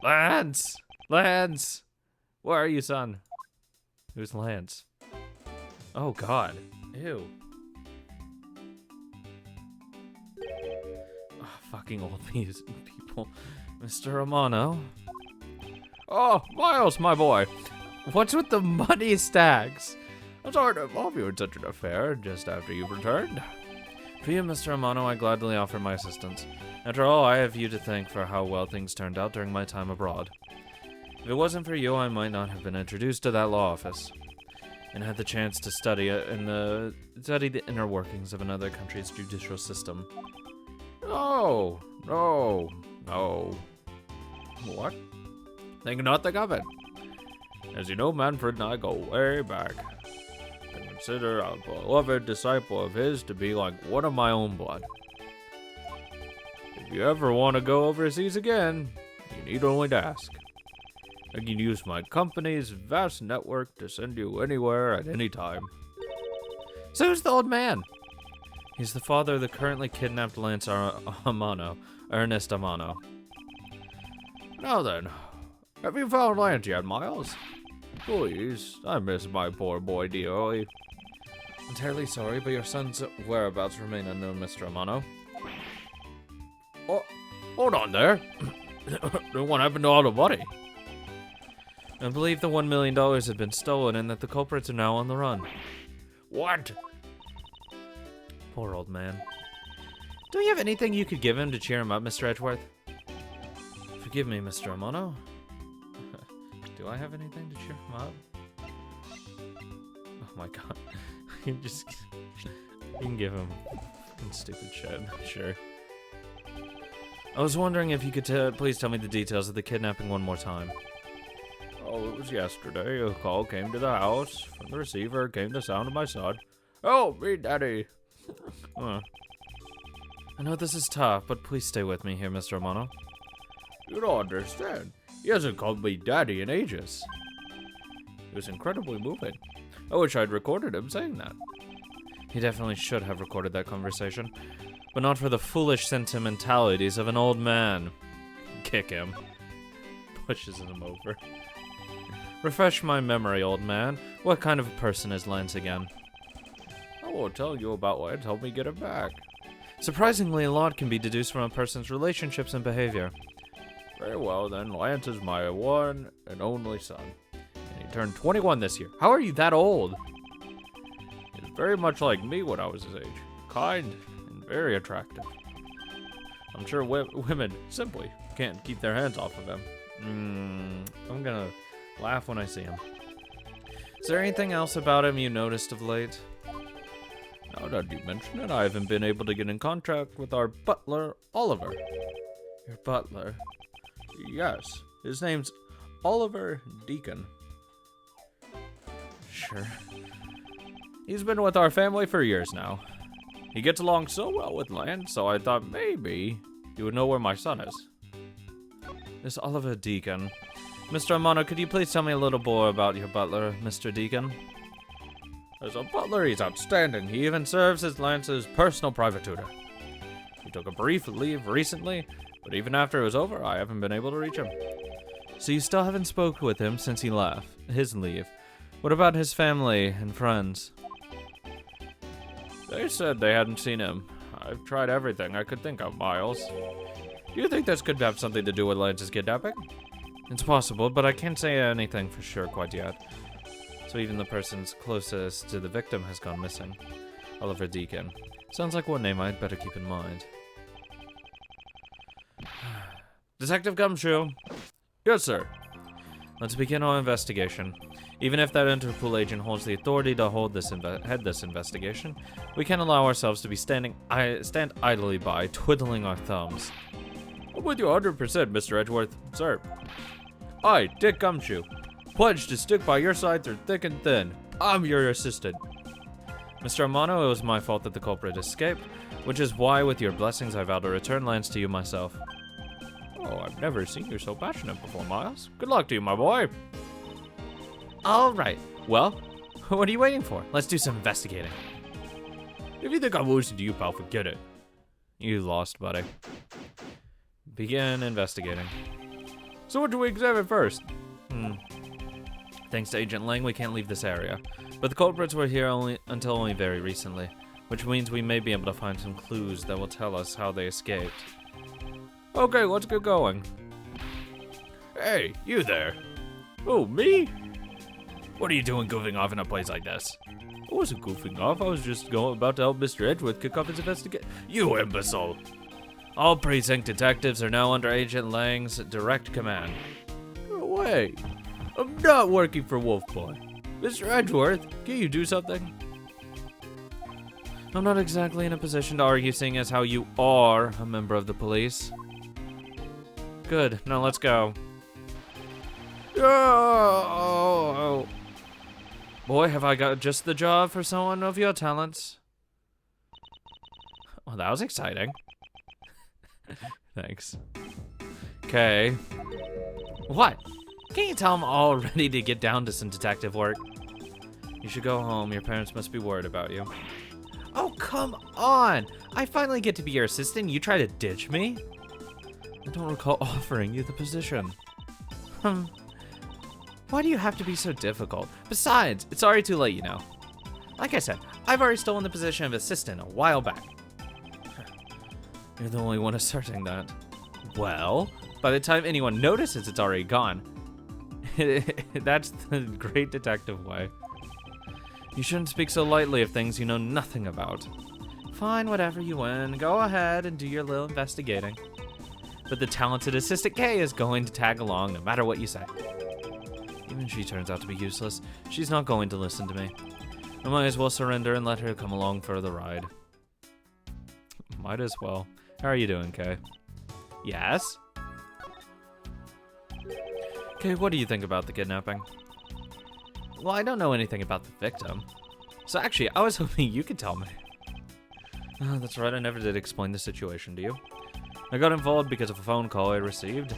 Lance! Lance! Where are you, son? Who's Lance? Oh, God. Ew. Oh, fucking old people. Mr. Romano? Oh, Miles, my boy. What's with the muddy stacks? I'm sorry to involve you in such an affair just after you've returned. For you, Mr. Romano, I gladly offer my assistance. After all, I have you to thank for how well things turned out during my time abroad. If it wasn't for you, I might not have been introduced to that law office and had the chance to study the inner workings of another country's judicial system. No. What? Think nothing of it. As you know, Manfred and I go way back. I consider a beloved disciple of his to be like one of my own blood. If you ever want to go overseas again, you need only to ask. I can use my company's vast network to send you anywhere at any time. So who's the old man? He's the father of the currently kidnapped Lance Ernest Amano. Now then, have you found Lance yet, Miles? Please, I miss my poor boy dearly. I'm terribly sorry, but your son's whereabouts remain unknown, Mr. Amano. Oh, hold on there. What happened to all the money? I believe the $1 million had been stolen and that the culprits are now on the run. What? Poor old man. Do you have anything you could give him to cheer him up, Mr. Edgeworth? Forgive me, Mr. Amano. Do I have anything to cheer him up? Oh my god. You can give him fucking stupid shit, sure. I was wondering if you could please tell me the details of the kidnapping one more time. Oh, it was yesterday. A call came to the house. From the receiver came the sound of my son. Oh, me, Daddy. I know this is tough, but please stay with me here, Mr. Amano. You don't understand. He hasn't called me Daddy in ages. It was incredibly moving. I wish I'd recorded him saying that. He definitely should have recorded that conversation, but not for the foolish sentimentalities of an old man. Kick him. Pushes him over. Refresh my memory, old man. What kind of a person is Lance again? I won't tell you about Lance. Help me get him back. Surprisingly, a lot can be deduced from a person's relationships and behavior. Very well, then. Lance is my one and only son. And he turned 21 this year. How are you that old? He's very much like me when I was his age. Kind and very attractive. I'm sure women simply can't keep their hands off of him. I'm gonna laugh when I see him. Is there anything else about him you noticed of late? Now that you mention it, I haven't been able to get in contact with our butler, Oliver. Your butler? Yes, his name's Oliver Deacon. Sure. He's been with our family for years now. He gets along so well with Lance, so I thought maybe you would know where my son is. This Oliver Deacon. Mr. Amano, could you please tell me a little more about your butler, Mr. Deacon? As a butler, he's outstanding. He even serves as Lance's personal private tutor. He took a brief leave recently, but even after it was over, I haven't been able to reach him. So you still haven't spoke with him since he left his leave. What about his family and friends? They said they hadn't seen him. I've tried everything I could think of, Miles. Do you think this could have something to do with Lance's kidnapping? It's possible, but I can't say anything for sure quite yet. So even the person's closest to the victim has gone missing. Oliver Deacon. Sounds like one name I'd better keep in mind. Detective Gumshoe. Yes, sir. Let's begin our investigation. Even if that Interpol agent holds the authority to head this investigation, we can't allow ourselves to be stand idly by, twiddling our thumbs. I'm with you 100%, Mr. Edgeworth, sir. I, Dick Gumshoe, pledge to stick by your side through thick and thin. I'm your assistant. Mr. Amano, it was my fault that the culprit escaped, which is why, with your blessings, I vow to return Lance to you myself. Oh, I've never seen you so passionate before, Miles. Good luck to you, my boy. All right. Well, what are you waiting for? Let's do some investigating. If you think I'm losing to you, pal, forget it. You lost, buddy. Begin investigating. So what do we examine first? Thanks to Agent Lang, we can't leave this area. But the culprits were here until only very recently, which means we may be able to find some clues that will tell us how they escaped. Okay, let's get going. Hey, you there. Oh, me? What are you doing goofing off in a place like this? I wasn't goofing off, I was just about to help Mr. Edgeworth kick off his investigation. You imbecile! All precinct detectives are now under Agent Lang's direct command. No way! I'm not working for Wolfboy. Mr. Edgeworth, can you do something? I'm not exactly in a position to argue, seeing as how you are a member of the police. Good, now let's go. Oh! Boy, have I got just the job for someone of your talents. Well, that was exciting. Thanks. Okay. What? Can't you tell I'm all ready to get down to some detective work? You should go home. Your parents must be worried about you. Oh, come on! I finally get to be your assistant. You try to ditch me? I don't recall offering you the position. Why do you have to be so difficult? Besides, it's already too late, you know. Like I said, I've already stolen the position of assistant a while back. You're the only one asserting that. Well, by the time anyone notices, it's already gone. That's the great detective way. You shouldn't speak so lightly of things you know nothing about. Fine, whatever, you win. Go ahead and do your little investigating. But the talented assistant Kay is going to tag along no matter what you say. Even if she turns out to be useless, she's not going to listen to me. I might as well surrender and let her come along for the ride. Might as well. How are you doing, Kay? Yes? Kay, what do you think about the kidnapping? Well, I don't know anything about the victim. So actually, I was hoping you could tell me. Oh, that's right, I never did explain the situation to you. I got involved because of a phone call I received.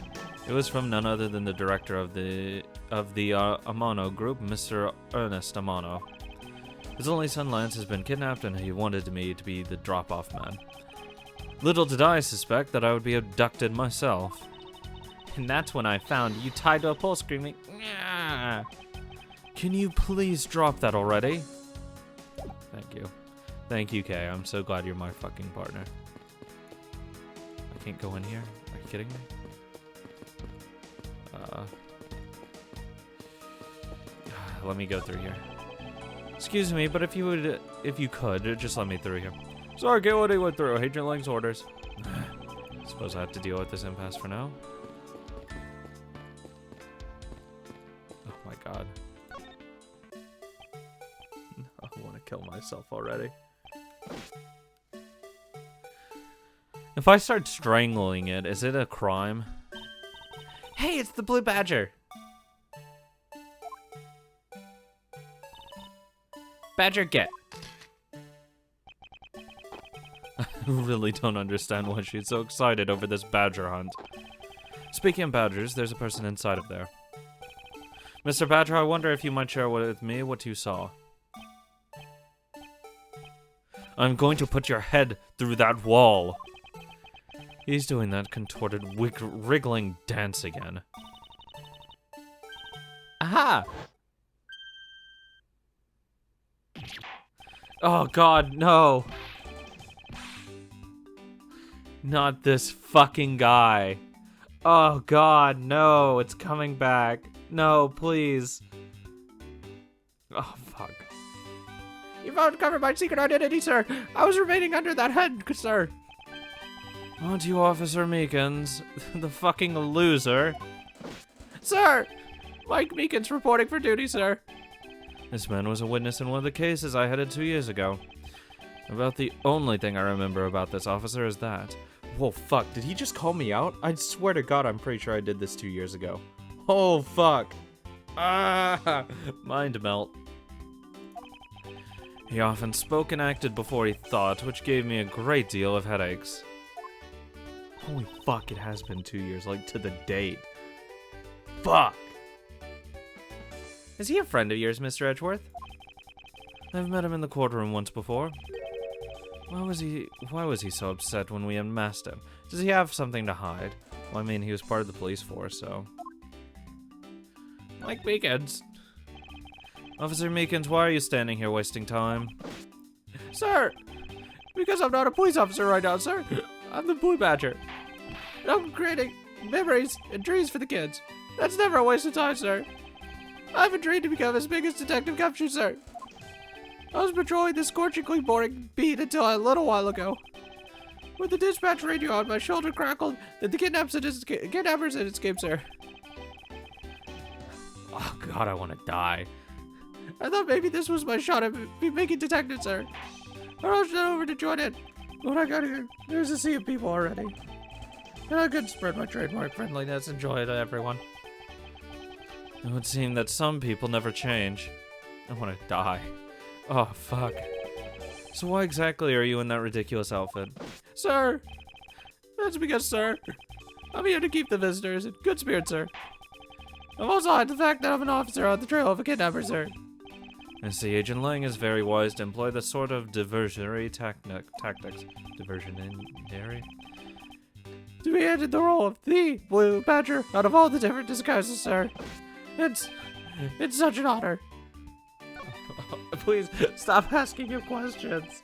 It was from none other than the director of the Amano group, Mr. Ernest Amano. His only son Lance has been kidnapped and he wanted me to be the drop-off man. Little did I suspect that I would be abducted myself. And that's when I found you tied to a pole screaming, "Nyah!" Can you please drop that already? Thank you. Thank you, Kay. I'm so glad you're my fucking partner. I can't go in here? Are you kidding me? Let me go through here. Excuse me, but if you could, just let me through here. Sorry, Kay, what he went through. Agent Lang's orders. Suppose I have to deal with this impasse for now. Oh my god. I want to kill myself already. If I start strangling it, is it a crime? Hey, it's the Blue Badger! Badger, get! I really don't understand why she's so excited over this badger hunt. Speaking of badgers, there's a person inside of there. Mr. Badger, I wonder if you might share with me what you saw. I'm going to put your head through that wall. He's doing that contorted, wriggling dance again. Aha! Oh god, no! Not this fucking guy. Oh god, no, it's coming back. No, please. Oh, fuck. You've uncovered my secret identity, sir. I was remaining under that head, sir. Aren't you Officer Meekins? The fucking loser. Sir! Mike Meekins reporting for duty, sir. This man was a witness in one of the cases I headed 2 years ago. About the only thing I remember about this officer is that. Whoa, fuck, did he just call me out? I swear to God, I'm pretty sure I did this 2 years ago. Oh, fuck. Ah, mind melt. He often spoke and acted before he thought, which gave me a great deal of headaches. Holy fuck, it has been 2 years, like to the date. Fuck! Is he a friend of yours, Mr. Edgeworth? I've met him in the courtroom once before. Why was he so upset when we unmasked him? Does he have something to hide? Well, I mean, he was part of the police force, so... Like Meekins. Officer Meekins, why are you standing here wasting time? Sir! Because I'm not a police officer right now, sir. I'm the Blue Badger. And I'm creating memories and dreams for the kids. That's never a waste of time, sir. I have a dream to become as big as Detective Gumshoe, sir. I was patrolling this scorchingly boring beat until a little while ago. With the dispatch radio on, my shoulder crackled that the kidnappers had escaped, sir. Oh God, I want to die. I thought maybe this was my shot at making detective, sir. I rushed over to join in. When I got here, there was a sea of people already. And I couldn't spread my trademark friendliness and joy to everyone. It would seem that some people never change. I want to die. Oh, fuck. So why exactly are you in that ridiculous outfit? Sir! That's because, sir, I'm here to keep the visitors in good spirits, sir. I'm also hide the fact that I'm an officer on the trail of a kidnapper, sir. I see Agent Lang is very wise to employ this sort of diversionary tactics. Diversionary? To be handed the role of the Blue Badger out of all the different disguises, sir. It's such an honor. Please, stop asking him questions.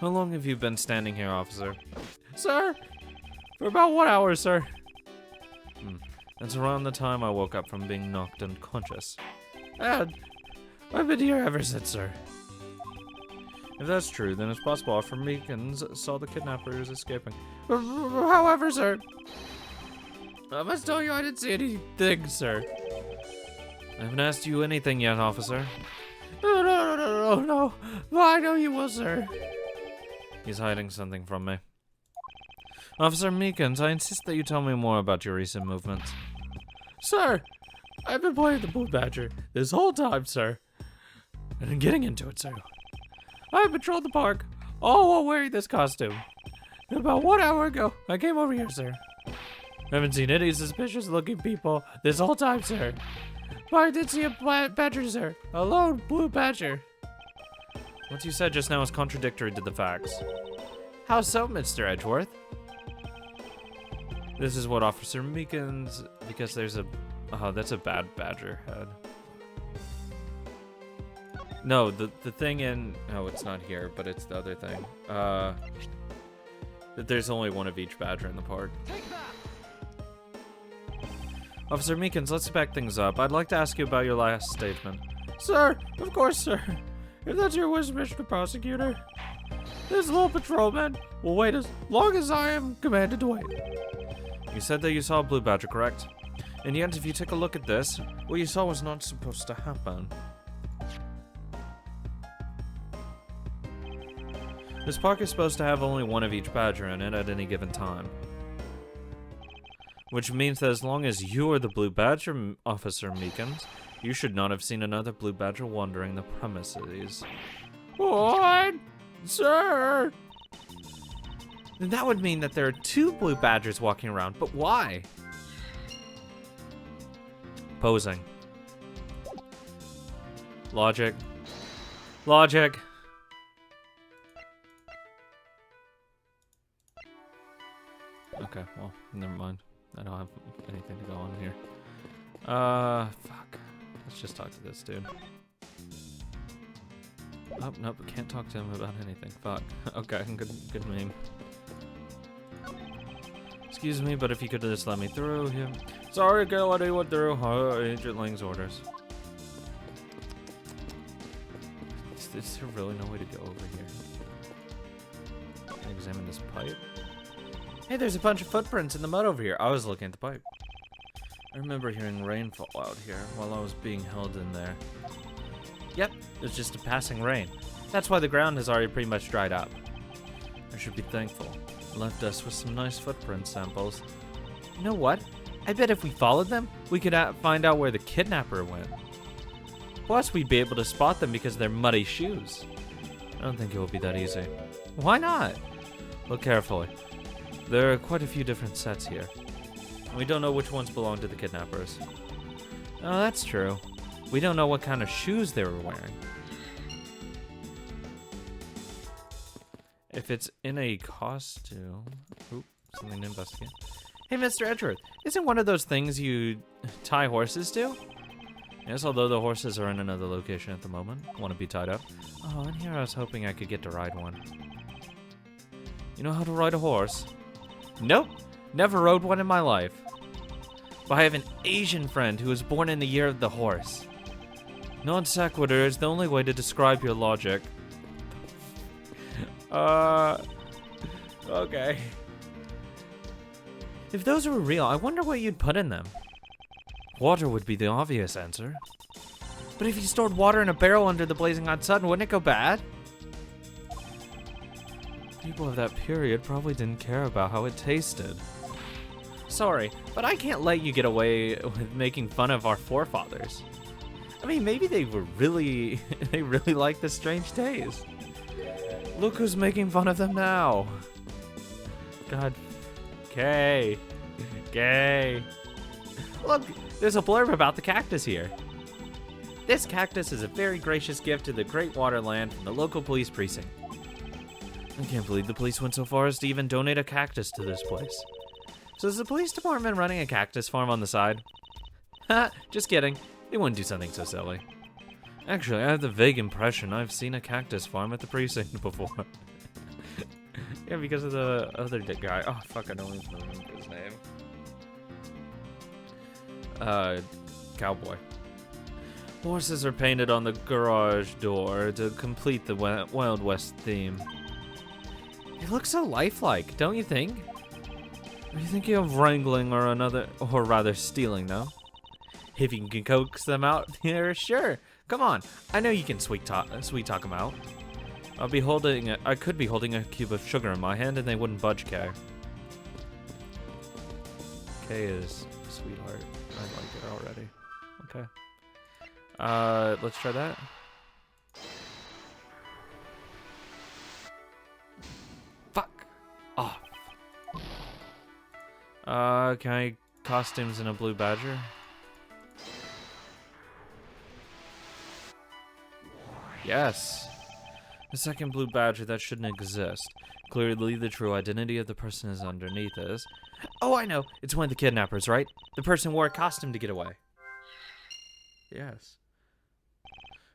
How long have you been standing here, officer? Sir, for about 1 hour, sir. That's around the time I woke up from being knocked unconscious. And I've been here ever since, sir. If that's true, then it's possible Officer Meekins saw the kidnappers escaping. However, sir, I must tell you I didn't see anything, sir. I haven't asked you anything yet, officer. No. I know you will, sir. He's hiding something from me. Officer Meekins, I insist that you tell me more about your recent movements. Sir, I've been playing the Blue Badger this whole time, sir. And I'm getting into it, sir. I patrolled the park, all while wearing this costume. And about 1 hour ago, I came over here, sir. I haven't seen any suspicious-looking people this whole time, sir. But I did see a badger, sir. A lone Blue Badger. What you said just now is contradictory to the facts. How so, Mr. Edgeworth? This is what Officer Meekins... Because there's a... Oh, that's a bad badger head. No, the thing in... Oh, it's not here, but it's the other thing. That there's only one of each badger in the park. Officer Meekins, let's back things up. I'd like to ask you about your last statement. Sir, of course, sir. If that's your wish, Mr. Prosecutor. This little patrolman will wait as long as I am commanded to wait. You said that you saw a Blue Badger, correct? And yet, if you take a look at this, what you saw was not supposed to happen. This park is supposed to have only one of each badger in it at any given time. Which means that as long as you are the Blue Badger, Officer Meekins, you should not have seen another Blue Badger wandering the premises. What? Sir? Then that would mean that there are 2 Blue Badgers walking around, but why? Posing. Logic. Logic. Okay, well, never mind. I don't have anything to go on here. Fuck. Let's just talk to this dude. Oh, nope, can't talk to him about anything. Fuck. Okay, good meme. Excuse me, but if you could just let me through here. Sorry, I can't let anyone through. Agent Lang's orders. Is there really no way to go over here? Can I examine this pipe? Hey, there's a bunch of footprints in the mud over here. I was looking at the pipe. I remember hearing rainfall out here while I was being held in there. Yep, it was just a passing rain. That's why the ground has already pretty much dried up. I should be thankful. It left us with some nice footprint samples. You know what? I bet if we followed them, we could find out where the kidnapper went. Plus, we'd be able to spot them because of their muddy shoes. I don't think it will be that easy. Why not? Look carefully. There are quite a few different sets here. We don't know which ones belong to the kidnappers. Oh, that's true. We don't know what kind of shoes they were wearing. If it's in a costume... Oop, something to investigate. Hey, Mr. Edgeworth, isn't one of those things you tie horses to? Yes, although the horses are in another location at the moment. Want to be tied up? Oh, and here I was hoping I could get to ride one. You know how to ride a horse? Nope, never rode one in my life. But I have an Asian friend who was born in the year of the horse. Non sequitur is the only way to describe your logic. Okay. If those were real, I wonder what you'd put in them. Water would be the obvious answer. But if you stored water in a barrel under the blazing hot sun, wouldn't it go bad? People of that period probably didn't care about how it tasted. Sorry, but I can't let you get away with making fun of our forefathers. I mean, maybe they really like the strange taste. Look who's making fun of them now. God. Gay. Look, there's a blurb about the cactus here. This cactus is a very gracious gift to the Great Waterland from the local police precinct. I can't believe the police went so far as to even donate a cactus to this place. So is the police department running a cactus farm on the side? Ha, just kidding. They wouldn't do something so silly. Actually, I have the vague impression I've seen a cactus farm at the precinct before. Yeah, because of the other guy. Oh, fuck, I don't even remember his name. Cowboy. Horses are painted on the garage door to complete the Wild West theme. It looks so lifelike, don't you think? Are you thinking of wrangling or rather stealing, though? If you can coax them out here, sure. Come on, I know you can sweet talk them out. I could be holding a cube of sugar in my hand and they wouldn't budge, Kay. Kay is a sweetheart. I like it already. Okay. Let's try that. Fuck off. Can I costumes in a blue badger? Yes. The second blue badger that shouldn't exist. Clearly the true identity of the person is underneath is... Oh, I know. It's one of the kidnappers, right? The person wore a costume to get away. Yes.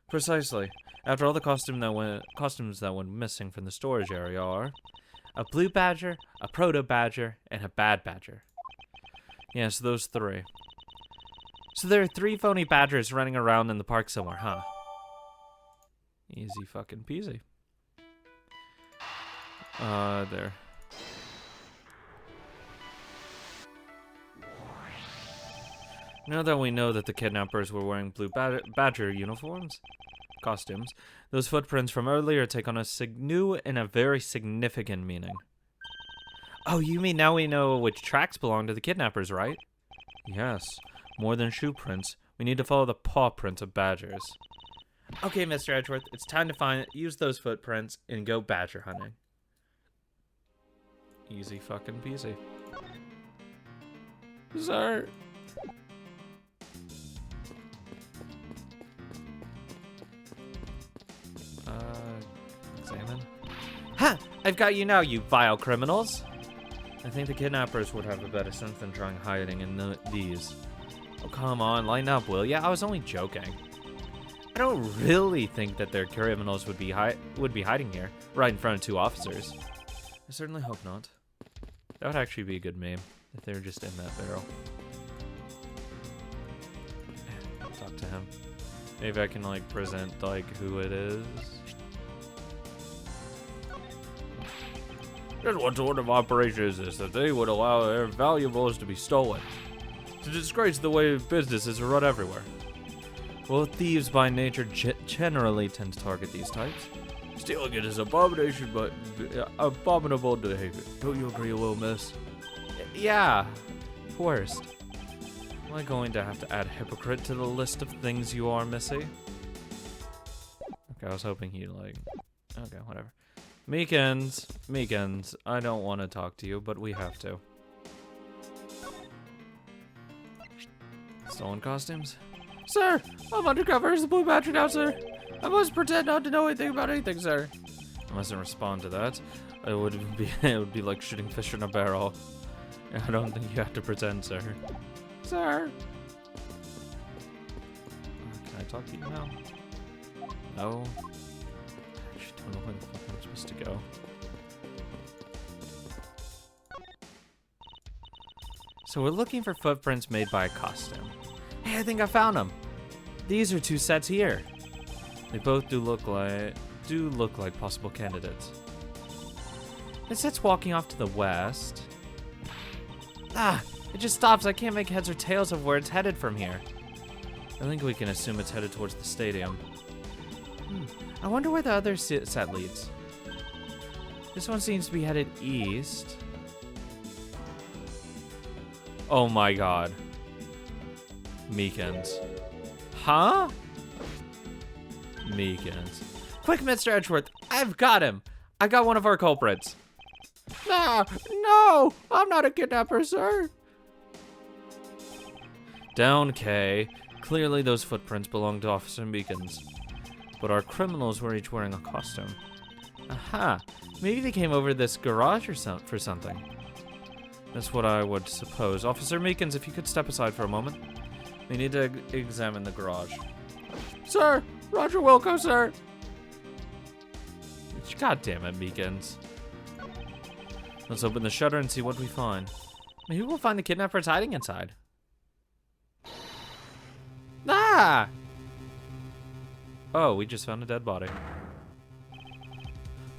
Precisely. After all, the costumes that went missing from the storage area are... a blue badger, a proto badger, and a bad badger. Yes, those three. So there are 3 phony badgers running around in the park somewhere, huh? Easy fucking peasy. There. Now that we know that the kidnappers were wearing blue badger costumes, those footprints from earlier take on a new and a very significant meaning. Oh, you mean now we know which tracks belong to the kidnappers, right? Yes. More than shoe prints, we need to follow the paw prints of badgers. Okay, Mr. Edgeworth, it's time to use those footprints and go badger hunting. Easy fucking peasy. Sir. Examine. Ha! I've got you now, you vile criminals! I think the kidnappers would have a better sense than trying hiding in these. Oh, come on, line up, will ya? I was only joking. I don't really think that their criminals would be hiding here, right in front of 2 officers. I certainly hope not. That would actually be a good meme, if they were just in that barrel. Talk to him. Maybe I can, like, present, like, who it is. Just what sort of operation is this, that they would allow their valuables to be stolen? To disgrace the way businesses are run everywhere. Well, thieves by nature generally tend to target these types. Stealing it is abominable behavior. Don't you agree, little miss? Yeah, worst. Am I going to have to add hypocrite to the list of things you are, Missy? Okay, I was hoping he'd like... Okay, whatever. Meekins, I don't want to talk to you, but we have to. Stolen costumes? Sir, I'm undercover as the Blue Badger now, sir. I must pretend not to know anything about anything, sir. I mustn't respond to that. It would be like shooting fish in a barrel. I don't think you have to pretend, sir. Sir! Can I talk to you now? No. I actually don't know where the fuck I'm supposed to go. So we're looking for footprints made by a costume. Hey, I think I found them. These are 2 sets here. They both do look like possible candidates. This set's walking off to the west. Ah, it just stops. I can't make heads or tails of where it's headed from here. I think we can assume it's headed towards the stadium. I wonder where the other set leads. This one seems to be headed east. Oh my god. Meekins. Huh? Meekins. Quick, Mr. Edgeworth, I've got him. I got one of our culprits. Nah, no, I'm not a kidnapper, sir. Down, Kay. Clearly those footprints belong to Officer Meekins. But our criminals were each wearing a costume. Aha, maybe they came over to this garage or for something. That's what I would suppose. Officer Meekins, if you could step aside for a moment. We need to examine the garage. Sir! Roger Wilco, sir! God damn it, Meekins. Let's open the shutter and see what we find. Maybe we'll find the kidnappers hiding inside. Ah! Oh, we just found a dead body.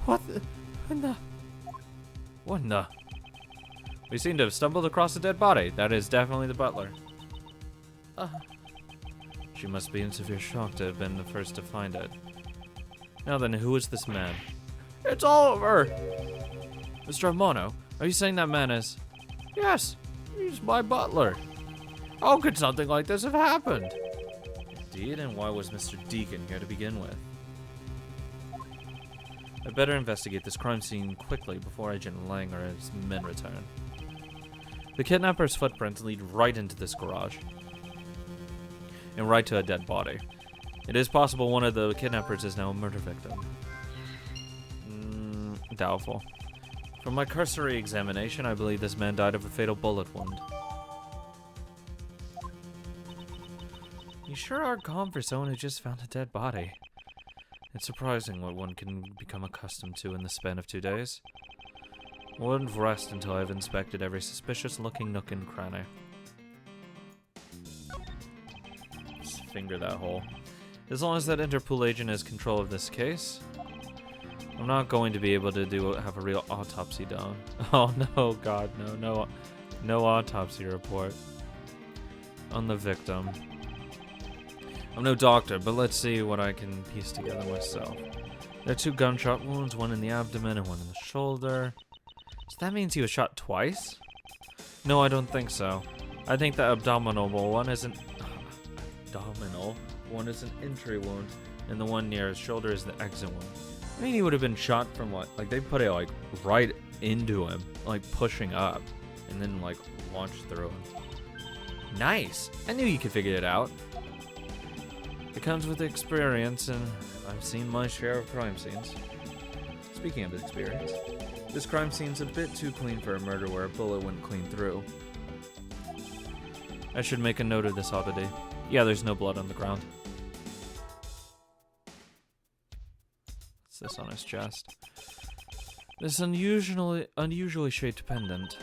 What the? What in the? We seem to have stumbled across a dead body. That is definitely the butler. She must be in severe shock to have been the first to find it. Now then, who is this man? It's Oliver! Mr. Amano, are you saying that man is... Yes, he's my butler. How could something like this have happened? Indeed, and why was Mr. Deacon here to begin with? I'd better investigate this crime scene quickly before Agent Lang or his men return. The kidnapper's footprints lead right into this garage. And right to a dead body. It is possible one of the kidnappers is now a murder victim. Doubtful. From my cursory examination, I believe this man died of a fatal bullet wound. You sure are calm for someone who just found a dead body. It's surprising what one can become accustomed to in the span of 2 days. I wouldn't rest until I've inspected every suspicious-looking nook and cranny. Just finger that hole. As long as that Interpol agent has control of this case, I'm not going to be able to have a real autopsy done. Oh no, God, no autopsy report on the victim. I'm no doctor, but let's see what I can piece together myself. There are 2 gunshot wounds, one in the abdomen and one in the shoulder. So that means he was shot twice? No, I don't think so. I think the abdominal one is an entry wound, and the one near his shoulder is the exit wound. I mean, he would have been shot from what? Like, they put it, like, right into him, like, pushing up, and then, like, launched through him. Nice! I knew you could figure it out. It comes with experience, and I've seen my share of crime scenes. Speaking of experience, this crime scene's a bit too clean for a murder where a bullet went clean through. I should make a note of this oddity. Yeah, there's no blood on the ground. What's this on his chest? This unusually shaped pendant.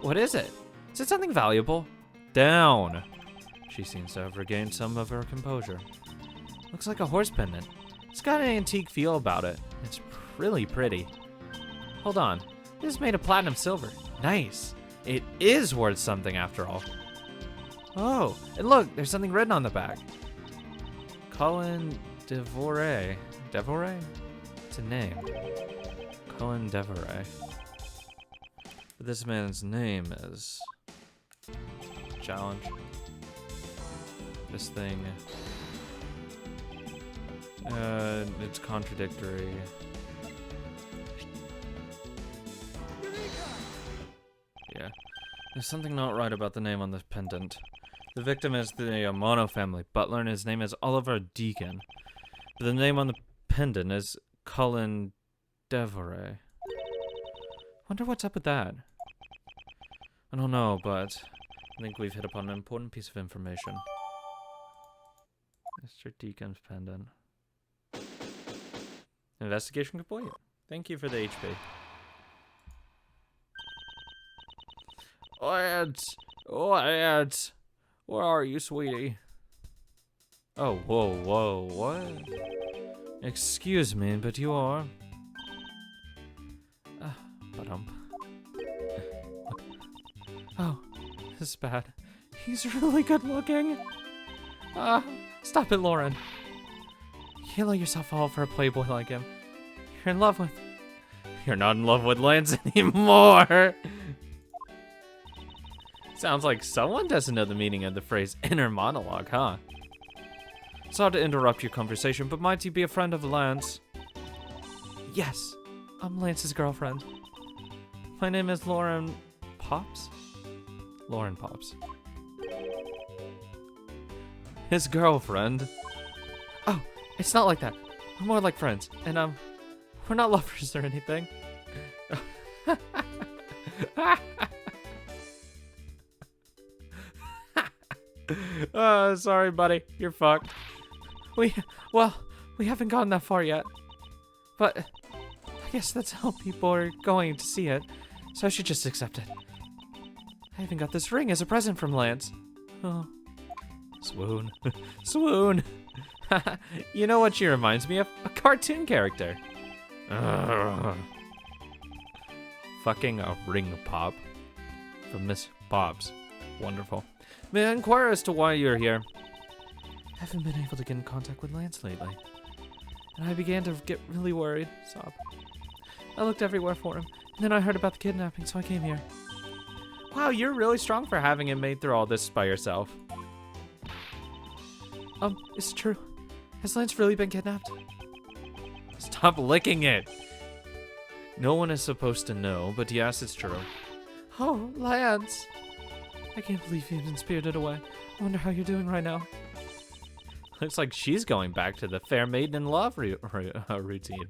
What is it? Is it something valuable? Down! She seems to have regained some of her composure. Looks like a horse pendant. It's got an antique feel about it. It's really pretty. Hold on. This is made of platinum silver. Nice. It is worth something after all. Oh, and look, there's something written on the back. Colin Devoret. Devoret? It's a name. Colin Devoret. But this man's name is... Challenge. This thing... it's contradictory. Yeah. There's something not right about the name on this pendant. The victim is the Amano family butler, and his name is Oliver Deacon. But the name on the pendant is Colin Devoret. Wonder what's up with that. I don't know, but I think we've hit upon an important piece of information. Mr. Deacon's pendant. Investigation complete. Thank you for the HP. Lance! Lance! Where are you, sweetie? Oh, whoa, what? Excuse me, but you are... Oh, this is bad. He's really good looking. Stop it, Lauren. You can't let yourself fall for a playboy like him. You're in love with... You're not in love with Lance anymore. Sounds like someone doesn't know the meaning of the phrase inner monologue, huh? Sorry to interrupt your conversation, but might you be a friend of Lance? Yes, I'm Lance's girlfriend. My name is Lauren Pops? Lauren Pops. His girlfriend? Oh, it's not like that. We're more like friends, and we're not lovers or anything. Sorry, buddy. You're fucked. We haven't gotten that far yet. But I guess that's how people are going to see it, so I should just accept it. I even got this ring as a present from Lance. Oh. Swoon. Swoon. You know what she reminds me of? A cartoon character. Fucking a ring pop. From Miss Bob's. Wonderful. May I inquire as to why you're here? I haven't been able to get in contact with Lance lately. And I began to get really worried. Sob. I looked everywhere for him. And then I heard about the kidnapping, so I came here. Wow, you're really strong for having it made through all this by yourself. Is it true? Has Lance really been kidnapped? Stop licking it! No one is supposed to know, but yes, it's true. Oh, Lance! I can't believe you've been spirited away. I wonder how you're doing right now. Looks like she's going back to the fair maiden in love routine.